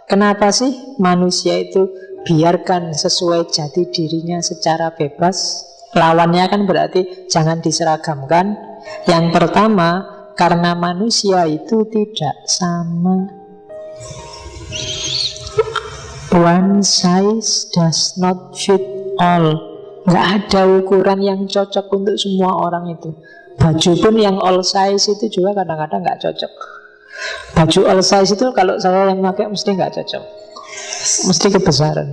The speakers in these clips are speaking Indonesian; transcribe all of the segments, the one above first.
Kenapa sih manusia itu biarkan sesuai jati dirinya secara bebas? Lawannya kan berarti jangan diseragamkan. Yang pertama, karena manusia itu tidak sama. One size does not fit all. Nggak ada ukuran yang cocok untuk semua orang itu. Baju pun yang all size itu juga kadang-kadang nggak cocok. Baju all size itu kalau saya yang pakai mesti nggak cocok, mesti kebesaran.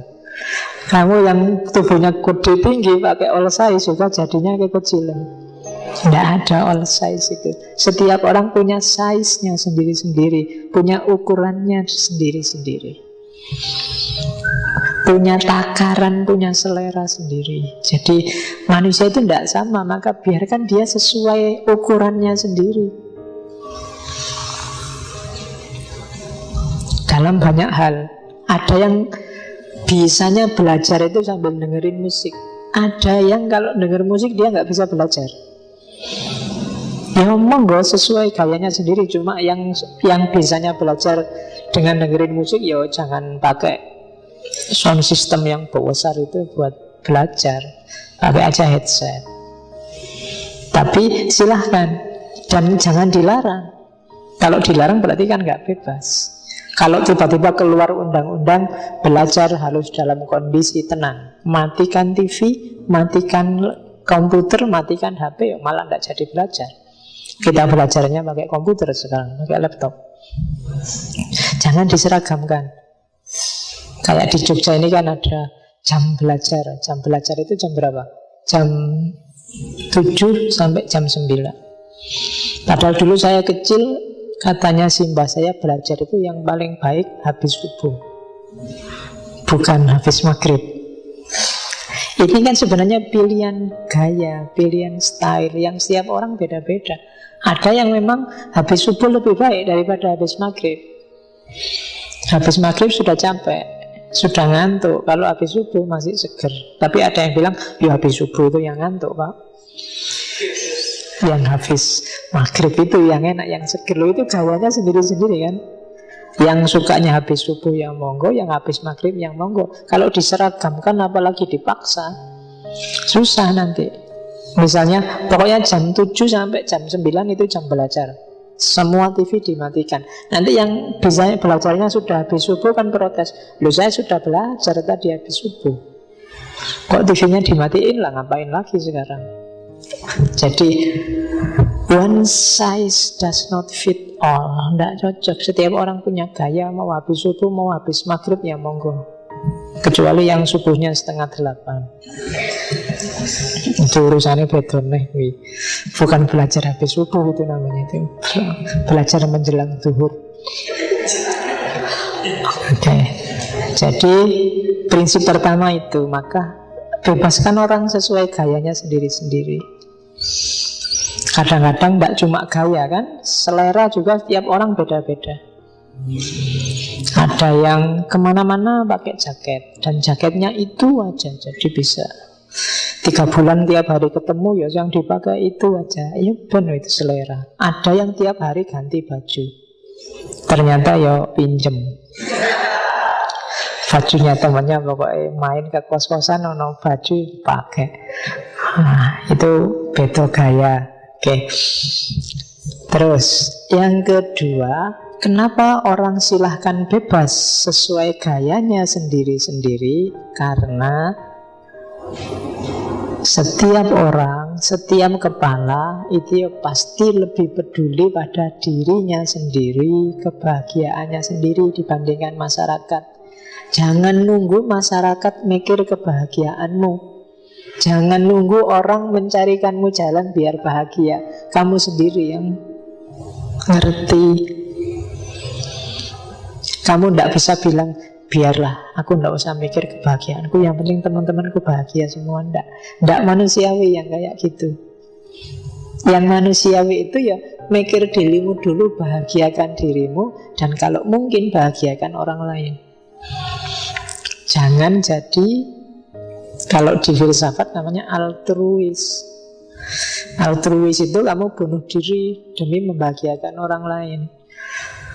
Kamu yang tubuhnya gede tinggi pakai all size juga jadinya kekecilan. Nggak ada all size itu. Setiap orang punya size-nya sendiri-sendiri, punya ukurannya sendiri-sendiri, punya takaran, punya selera sendiri. Jadi manusia itu tidak sama, maka biarkan dia sesuai ukurannya sendiri. Dalam banyak hal, ada yang bisanya belajar itu sambil dengerin musik. Ada yang kalau denger musik dia nggak bisa belajar. Ya monggo sesuai gayanya sendiri. Cuma yang bisanya belajar dengan dengerin musik, ya jangan pakai sound system yang besar itu buat belajar. Pakai aja headset. Tapi silahkan, dan jangan dilarang. Kalau dilarang berarti kan nggak bebas. Kalau tiba-tiba keluar undang-undang belajar harus dalam kondisi tenang, matikan TV, matikan komputer, matikan HP, malah nggak jadi belajar. Kita belajarnya pakai komputer sekarang, pakai laptop. Jangan diseragamkan. Kayak di Jogja ini kan ada jam belajar. Jam belajar itu jam berapa? Jam 7 sampai jam 9. Padahal dulu saya kecil, katanya simbah saya belajar itu yang paling baik habis subuh, bukan habis maghrib. Ini kan sebenarnya pilihan gaya, pilihan style yang setiap orang beda-beda. Ada yang memang habis subuh lebih baik daripada habis maghrib. Habis maghrib sudah capek, sudah ngantuk. Kalau habis subuh masih seger. Tapi ada yang bilang, ya habis subuh itu yang ngantuk, Pak. Yang habis maghrib itu yang enak, yang seger. Loh, itu gayanya sendiri-sendiri kan. Yang sukanya habis subuh yang monggo, yang habis maghrib yang monggo. Kalau diseragamkan apalagi dipaksa, susah nanti. Misalnya pokoknya jam 7 sampai jam 9 itu jam belajar, semua TV dimatikan. Nanti yang biasanya belajarnya sudah habis subuh kan protes, loh saya sudah belajar tadi habis subuh, kok TV-nya dimatiin lah, ngapain lagi sekarang. Jadi one size does not fit all. Tidak cocok. Setiap orang punya gaya. Mau habis subuh, mau habis maghrib, ya monggo. Kecuali yang subuhnya 7:30. Itu urusannya beda nih. Bukan belajar habis subuh itu namanya, itu belajar menjelang zuhur. Oke. Jadi prinsip pertama itu, maka bebaskan orang sesuai gayanya sendiri-sendiri. Kadang-kadang tidak cuma gaya kan, selera juga setiap orang beda-beda. Ada yang kemana-mana pakai jaket, dan jaketnya itu aja, jadi bisa 3 bulan tiap hari ketemu, ya yang dipakai itu aja. Ya benar, itu selera. Ada yang tiap hari ganti baju, ternyata ya pinjem bajunya temannya, pokoknya main ke kos-kosan ono baju pakai. Nah, itu beda gaya. Oke. Terus yang kedua, kenapa orang silahkan bebas sesuai gayanya sendiri-sendiri? Karena setiap orang, setiap kepala itu ya pasti lebih peduli pada dirinya sendiri, kebahagiaannya sendiri dibandingkan masyarakat. Jangan nunggu masyarakat mikir kebahagiaanmu. Jangan nunggu orang mencarikanmu jalan biar bahagia. Kamu sendiri yang ngerti. Kamu tidak bisa bilang, biarlah, aku tidak usah mikir kebahagiaanku, yang penting teman-temanku bahagia semua. Tidak manusiawi yang kayak gitu. Yang manusiawi itu ya mikir dirimu dulu, bahagiakan dirimu, dan kalau mungkin bahagiakan orang lain. Jangan jadi, kalau di filsafat namanya altruis. Altruis itu kamu bunuh diri demi membahagiakan orang lain.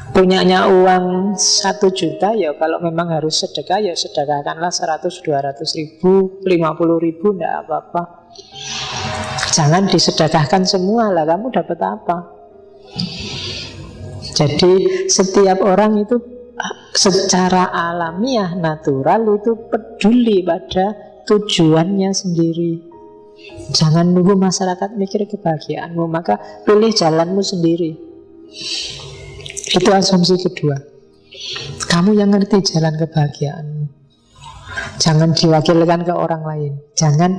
Punyanya uang 1 juta, ya kalau memang harus sedekah, ya sedekahkanlah 100, 200 ribu, 50 ribu, tidak apa-apa. Jangan disedekahkan semua lah, kamu dapat apa? Jadi setiap orang itu secara alamiah, natural itu peduli pada tujuannya sendiri. Jangan nunggu masyarakat mikir kebahagiaanmu, maka pilih jalanmu sendiri. Itu asumsi kedua. Kamu yang ngerti jalan kebahagiaanmu. Jangan diwakilkan ke orang lain. Jangan,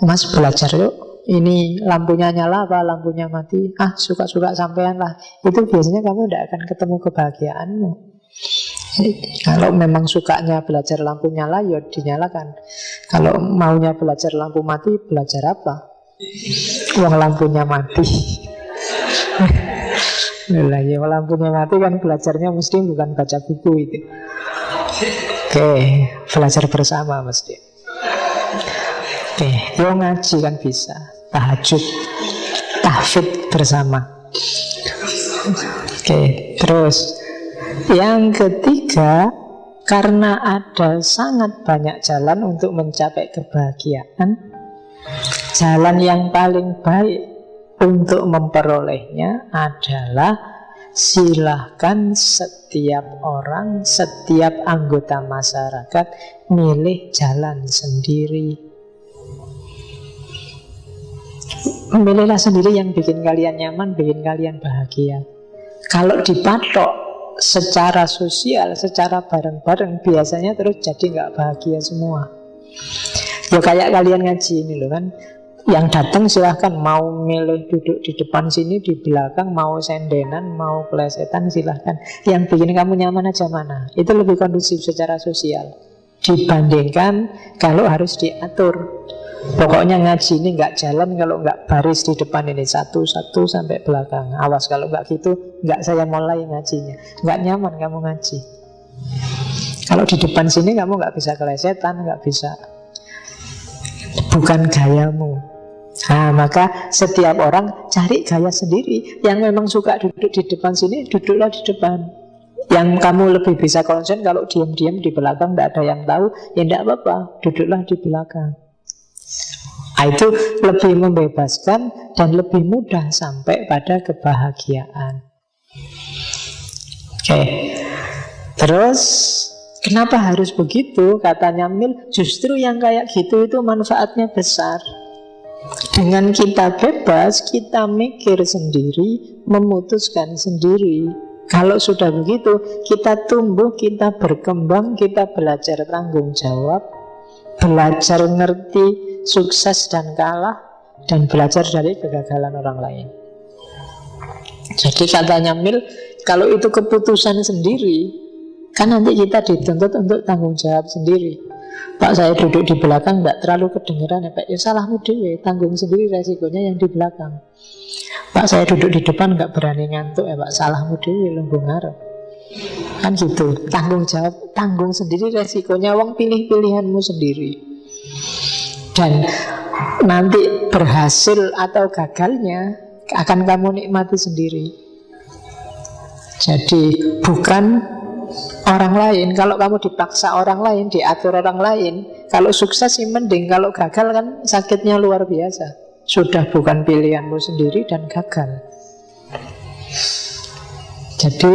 Mas belajar yuk, ini lampunya nyala apa lampunya mati, suka-suka sampean lah. Itu biasanya kamu tidak akan ketemu kebahagiaanmu. Kalau memang sukanya belajar lampu nyala, ya dinyalakan. Kalau maunya belajar lampu mati, belajar apa? Uang lampunya mati. Lah ya, lampunya mati kan belajarnya mesti bukan baca buku itu. Oke, belajar bersama mesti. Oke, yo ngaji kan bisa, tahajud, tahfidz bersama. Oke, terus yang ketiga, karena ada sangat banyak jalan untuk mencapai kebahagiaan, jalan yang paling baik untuk memperolehnya adalah silahkan setiap orang, setiap anggota masyarakat milih jalan sendiri. Milihlah sendiri yang bikin kalian nyaman, bikin kalian bahagia. Kalau dipatok secara sosial, secara bareng-bareng, biasanya terus jadi nggak bahagia semua. Ya kayak kalian ngaji ini loh kan, yang datang silahkan, mau milih duduk di depan sini, di belakang, mau sendenan, mau kelesetan, silahkan. Yang bikin kamu nyaman aja mana. Itu lebih kondusif secara sosial dibandingkan kalau harus diatur. Pokoknya ngaji ini nggak jalan kalau nggak baris di depan ini, satu-satu sampai belakang. Awas kalau nggak gitu, nggak saya mulai ngajinya. Nggak nyaman kamu ngaji. Kalau di depan sini kamu nggak bisa kelesetan, nggak bisa, bukan gayamu. Nah, maka setiap orang cari gaya sendiri. Yang memang suka duduk di depan sini, duduklah di depan. Yang kamu lebih bisa konsen kalau diam-diam di belakang, tidak ada yang tahu, ya tidak apa-apa, duduklah di belakang. Nah, itu lebih membebaskan dan lebih mudah sampai pada kebahagiaan. Oke. Terus kenapa harus begitu? Katanya Mil, justru yang kayak gitu itu manfaatnya besar. Dengan kita bebas, kita mikir sendiri, memutuskan sendiri. Kalau sudah begitu, kita tumbuh, kita berkembang, kita belajar tanggung jawab, belajar ngerti sukses dan kalah, dan belajar dari kegagalan orang lain. Jadi katanya Mil, kalau itu keputusan sendiri, kan nanti kita dituntut untuk tanggung jawab sendiri. Pak, saya duduk di belakang tidak terlalu kedengeran ya Pak, ya salahmu dewe, tanggung sendiri resikonya yang di belakang. Pak, saya duduk di depan nggak berani ngantuk ya Pak, salahmu dewe, lembung ngarep. Kan gitu, tanggung jawab, tanggung sendiri resikonya, wong pilih pilihanmu sendiri. Dan nanti berhasil atau gagalnya akan kamu nikmati sendiri. Jadi bukan orang lain. Kalau kamu dipaksa orang lain, diatur orang lain, kalau sukses sih mending, kalau gagal kan sakitnya luar biasa. Sudah bukan pilihanmu sendiri dan gagal. Jadi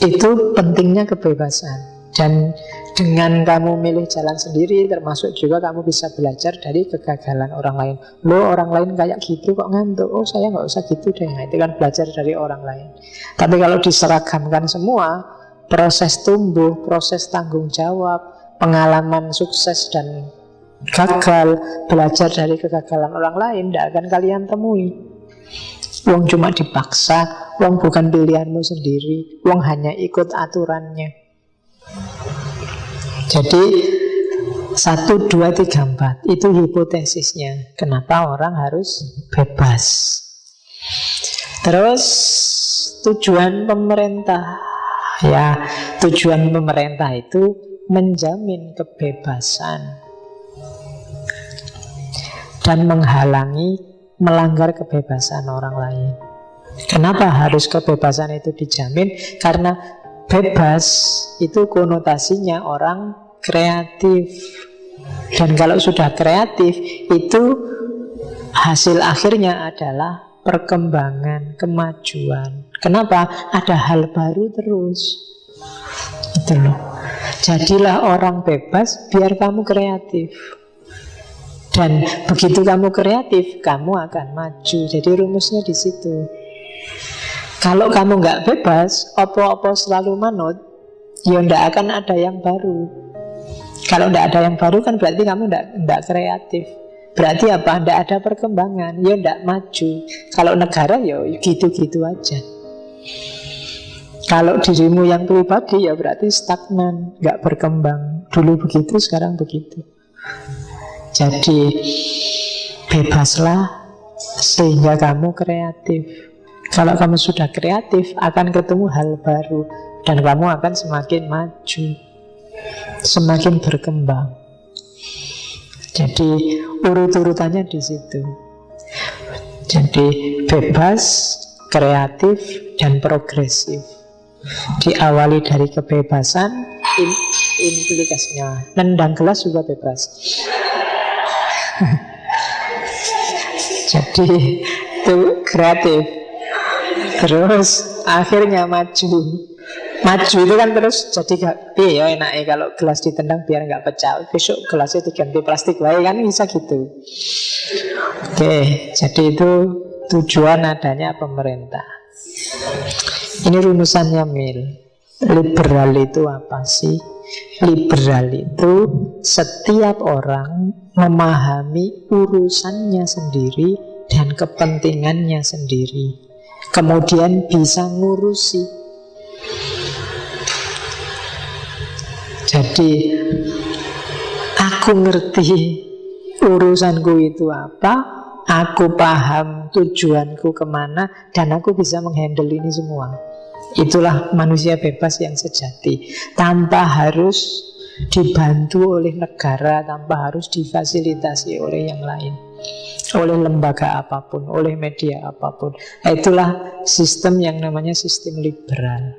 itu pentingnya kebebasan. Dan dengan kamu milih jalan sendiri, termasuk juga kamu bisa belajar dari kegagalan orang lain. Loh, orang lain kayak gitu kok ngantuk, oh saya nggak usah gitu deh. Nah, itu kan belajar dari orang lain. Tapi kalau diseragamkan semua, proses tumbuh, proses tanggung jawab, pengalaman sukses dan gagal, belajar dari kegagalan orang lain, tidak akan kalian temui. Wong cuma dipaksa, wong bukan pilihanmu sendiri, wong hanya ikut aturannya. Jadi 1, 2, 3, 4 itu hipotesisnya. Kenapa orang harus bebas. Terus tujuan pemerintah, ya tujuan pemerintah itu menjamin kebebasan dan menghalangi melanggar kebebasan orang lain. Kenapa harus kebebasan itu dijamin? Karena bebas itu konotasinya orang kreatif. Dan kalau sudah kreatif, itu hasil akhirnya adalah perkembangan, kemajuan. Kenapa? Ada hal baru terus. Itu loh. Jadilah orang bebas biar kamu kreatif. Dan begitu kamu kreatif, kamu akan maju. Jadi rumusnya di situ. Kalau kamu nggak bebas, opo-opo selalu manut, ya ndak akan ada yang baru. Kalau ndak ada yang baru kan berarti kamu ndak kreatif. Berarti apa? Ndak ada perkembangan, ya ndak maju. Kalau negara ya gitu-gitu aja. Kalau dirimu yang pribadi ya berarti stagnan, nggak berkembang. Dulu begitu, sekarang begitu. Jadi bebaslah sehingga kamu kreatif. Kalau kamu sudah kreatif, akan ketemu hal baru dan kamu akan semakin maju, semakin berkembang. Jadi urut-urutannya di situ. Jadi bebas, kreatif, dan progresif. Diawali dari kebebasan, implikasinya nendang gelas juga bebas. Jadi itu kreatif. Terus akhirnya maju. Maju itu kan terus jadi ya enaknya kalau gelas ditendang biar nggak pecah. Besok gelasnya diganti plastik wae kan bisa gitu. Oke, jadi itu tujuan adanya pemerintah. Ini rumusannya Mill. Liberal itu apa sih? Liberal itu setiap orang memahami urusannya sendiri dan kepentingannya sendiri, kemudian bisa ngurusi. Jadi aku ngerti urusanku itu apa, aku paham tujuanku kemana, dan aku bisa menghandle ini semua. Itulah manusia bebas yang sejati, tanpa harus dibantu oleh negara, tanpa harus difasilitasi oleh yang lain, oleh lembaga apapun, oleh media apapun. Itulah sistem yang namanya sistem liberal.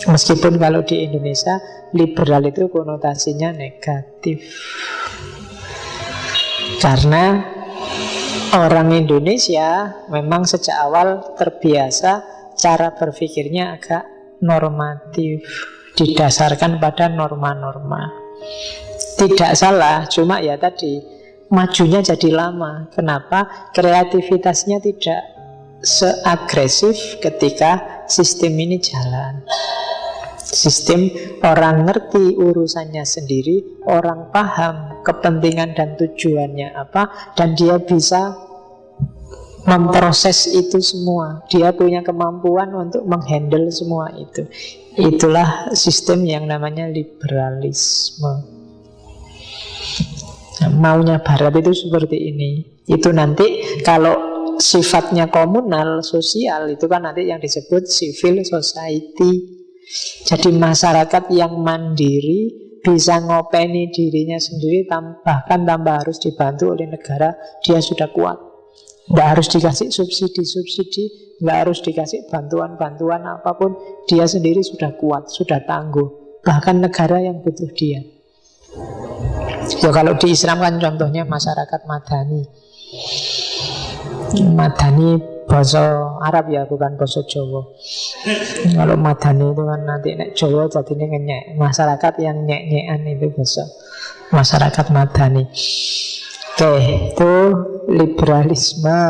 Meskipun kalau di Indonesia liberal itu konotasinya negatif, karena orang Indonesia memang sejak awal terbiasa cara berpikirnya agak normatif, didasarkan pada norma-norma. Tidak salah, cuma ya tadi majunya jadi lama. Kenapa? Kreativitasnya tidak seagresif ketika sistem ini jalan. Sistem orang ngerti urusannya sendiri, orang paham kepentingan dan tujuannya apa, dan dia bisa memproses itu semua. Dia punya kemampuan untuk menghandle semua itu. Itulah sistem yang namanya liberalisme. Nah, maunya Barat itu seperti ini. Itu nanti kalau sifatnya komunal, sosial, itu kan nanti yang disebut civil society. Jadi masyarakat yang mandiri, bisa ngopeni dirinya sendiri, bahkan tanpa harus dibantu oleh negara, dia sudah kuat. Nggak harus dikasih subsidi, nggak harus dikasih bantuan-bantuan apapun, dia sendiri sudah kuat, sudah tangguh. Bahkan negara yang butuh dia. Ya kalau di Islam kan contohnya masyarakat Madani. Madani bahasa Arab ya, bukan bahasa Jawa. Kalau Madani itu kan nanti nek Jawa jadinya ngenyek. Masyarakat yang nyek-nyekan itu bahasa masyarakat Madani. Oke, itu liberalisme.